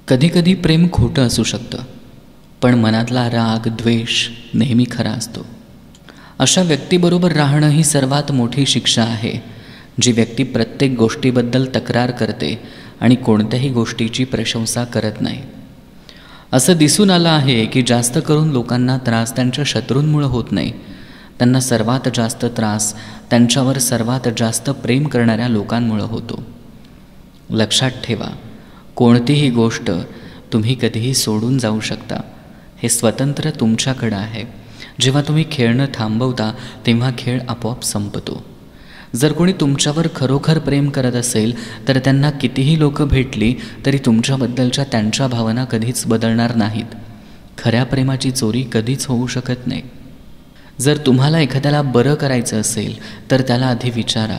कधीकधी प्रेम खोटं असू शकतं, पण मनातला राग द्वेष नेहमी खरा असतो. अशा व्यक्तीबरोबर राहणं ही सर्वात मोठी शिक्षा आहे, जी व्यक्ती प्रत्येक गोष्टीबद्दल तक्रार करते आणि कोणत्याही गोष्टीची प्रशंसा करत नाही. असं दिसून आलं आहे की जास्त करून लोकांना त्रास त्यांच्या शत्रूंमुळे होत नाही, त्यांना सर्वात जास्त त्रास त्यांच्यावर सर्वात जास्त प्रेम करणाऱ्या लोकांमुळे होतो. लक्षात ठेवा, कोणतीही गोष्ट तुम्ही कधीही सोडून जाऊ शकता. हे स्वतंत्र तुमच्याकडं आहे. जेव्हा तुम्ही खेळणं थांबवता तेव्हा खेळ आपोआप संपतो. जर कोणी तुमच्यावर खरोखर प्रेम करत असेल तर त्यांना कितीही लोक भेटली तरी तुमच्याबद्दलच्या त्यांच्या भावना कधीच बदलणार नाहीत. खऱ्या प्रेमाची चोरी कधीच होऊ शकत नाही. जर तुम्हाला एखाद्याला बरं करायचं असेल तर त्याला आधी विचारा,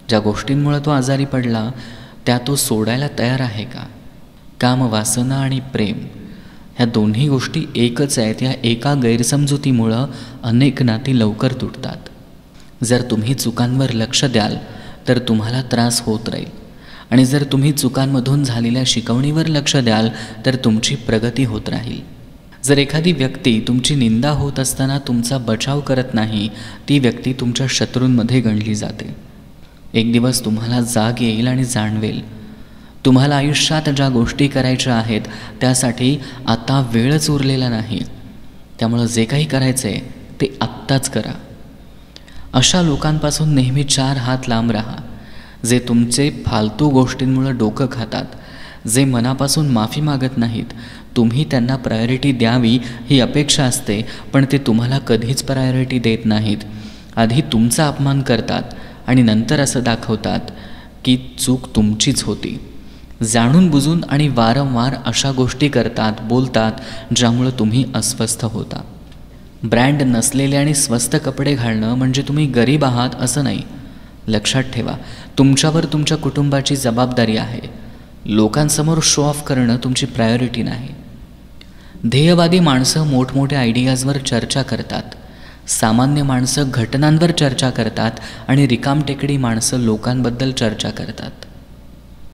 ज्या गोष्टींमुळे तो आजारी पडला त्या तो सोडायला तयार आहे का? काम, वासना आणि प्रेम ह्या दोन्ही गोष्टी एकच आहेत. या एका गैरसमजुतीमुळं अनेक नाती लवकर तुटतात. जर तुम्ही चुकांवर लक्ष द्याल तर तुम्हाला त्रास होत राहील, आणि जर तुम्ही चुकांमधून झालेल्या शिकवणीवर लक्ष द्याल तर तुमची प्रगती होत राहील. जर एखादी व्यक्ती तुमची निंदा होत असताना तुमचा बचाव करत नाही, ती व्यक्ती तुमच्या शत्रूंमध्ये गणली जाते. एक दिवस तुम्हाला जाग येईल आणि जाणवेल, तुम्हाला आयुष्यात ज्या गोष्टी करायच्या आहेत त्यासाठी आता वेळच उरलेला नाही. त्यामुळं जे काही करायचं आहे ते आत्ताच करा. अशा लोकांपासून नेहमी 4 हात लांब राहा, जे तुमचे फालतू गोष्टींमुळं डोकं खातात, जे मनापासून माफी मागत नाहीत. तुम्ही त्यांना प्रायोरिटी द्यावी ही अपेक्षा असते, पण ते तुम्हाला कधीच प्रायोरिटी देत नाहीत. आधी तुमचा अपमान करतात आणि नंतर असं दाखवतात की चूक तुमचीच होती. जाणून बुजून आणि वारंवार अशा गोष्टी करतात, बोलतात, ज्यामुळं तुम्ही अस्वस्थ होता. ब्रँड नसलेले आणि स्वस्त कपडे घालणं म्हणजे तुम्ही गरीब आहात असं नाही. लक्षात ठेवा, तुमच्यावर तुमच्या कुटुंबाची जबाबदारी आहे. लोकांसमोर शो ऑफ करणं तुमची प्रायोरिटी नाही. ध्येयवादी माणसं मोठमोठ्या आयडियाजवर चर्चा करतात, सामान्य माणसं घटनांवर चर्चा करतात आणि रिकामटेकडी माणसं लोकांबद्दल चर्चा करतात.